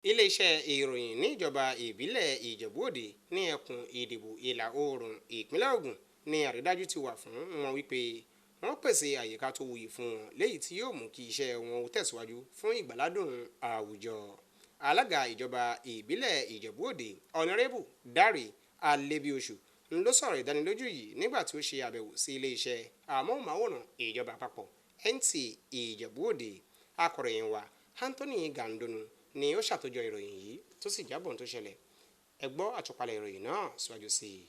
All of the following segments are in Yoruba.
Iléeṣẹ́ ìròyìn níjọba ìbílẹ̀ Ìjẹ̀bú-Òde ní ẹkùn ìdìbò ìlà oòrùn ìpínlẹ̀ Ògùn ní àrídájú ti wà fún wọn wípé wọ́n pèsè àyíká tó wuyì fún wọn léyìí tí yóò mú kí iṣẹ́ wọn ó tẹ̀síwájú fún ìgbàládùn àwùjọ. Alága ìjọba ìbílẹ̀ Ìjẹ̀bú-Òde Honorébù Dáre Alébíoṣù ló sọ̀rọ̀ ìdánilójú yìí nígbà tí ó ṣe àbẹ̀wò sí iléeṣẹ́ amóhùnmáwòrán ìjọba àpapọ̀ NTA Ìjẹ̀bú-Òde. Akọ̀ròyìn wa Anthony Gandonu ni ó ṣàtòjọ ìròyìn yìí tó sì jábọ̀ tó ṣẹlẹ̀. Ẹ gbọ́ àtúpalẹ̀ ìròyìn náà síwájú sí i.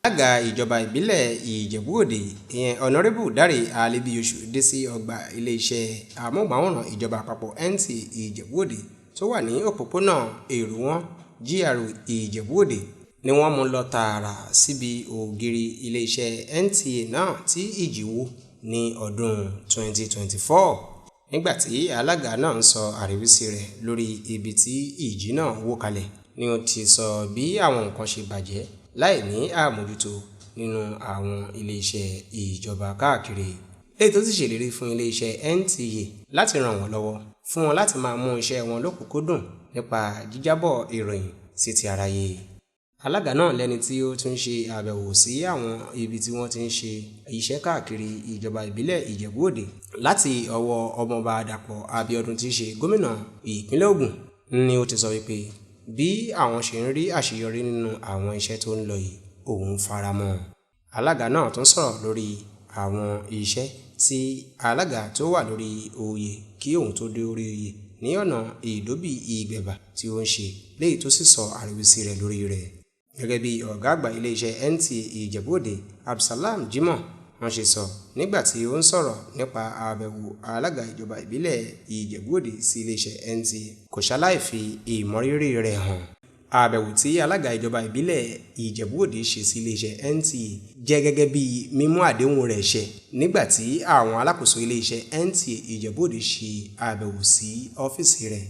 Alága ìjọba ìbílẹ̀ Ìjẹ̀bú-Òde ìyẹn Honorébù Dáre Alébíoṣù dé sí ọgbà iléeṣẹ́ amóhùnmáwòrán ìjọba àpapọ̀ NTA Ìjẹ̀bú-Òde tó wà ní òpópónà Èrúwọ̀n GRA Ìjẹ̀bú-Òde ni wọ́n mú lọ tààrà síbi ògiri iléeṣẹ́ NTA náà tí ìjì wó ní ọdún 2024. Nígbàtí alága náà ń sọ àríwísí rẹ̀ lórí ibi tí ìjì náà wó kalẹ̀ ni ó ti sọ bí àwọn nǹkan ṣe bàjẹ́ láì ní àmójútó nínú àwọn iléeṣẹ́ ìjọba káàkiri. Èyí tó sì ṣèlérí fún iléeṣẹ́ NTA láti ràn wọ́n lọ́wọ́ fún wọn láti máa mú iṣẹ́ wọn lọ́kùnkúndùn nípa jíjábọ̀ ìròyìn sí ti aráyé. Alága náà lẹ́ni tí ó tún ṣe àbẹ̀wò sí àwọn ibi tí wọ́n ti ń ṣe iṣẹ́ káàkiri ìjọba ìbílẹ̀ Ìjẹ̀bú-Òde láti ọwọ́ ọmọọba Dàpọ̀ Abíọ́dún tí í ṣe gómìnà ìpínlẹ̀ Ògùn ni ó ti sọ wípé bí àwọn ṣe ń rí àṣeyọrí nínú àwọn iṣẹ́ tó ń lọ yìí òun faramọ́. Alága náà tún sọ̀rọ̀ lórí àwọn iṣẹ́ tí alága tó wà lórí oyè kí òun tó dé orí oyè ní ọ̀nà Ìdòbí Ìgbẹ̀bà tí ó ń ṣe léyìí tó sì sọ àríwísí rẹ̀ lórí rẹ̀. Gẹ́gẹ́ bí ọ̀gá àgbà iléeṣẹ́ NTA Ìjẹ̀bú-Òde Abdulsalam Jimoh wọ́n ṣe sọ nígbà tí ó ń sọ̀rọ̀ nípa àbẹ̀wò alága ìjọba ìbílẹ̀ Ìjẹ̀bú-Òde sí iléeṣẹ́ NTA kò ṣaláì fi ìmọrírì rẹ̀ hàn. Àbẹ̀wò tí alága ìjọba ìbílẹ̀ Ìjẹ̀bú-Òde ṣe sí iléeṣẹ́ NTA jẹ́ gẹ́gẹ́ bí mímú àdéhùn rẹ̀ ṣẹ nígbà tí àwọn alákòóso iléeṣẹ́ NTA Ìjẹ̀bú-Òde ṣe àbẹ̀wò sí ọ́fíìsì rẹ̀.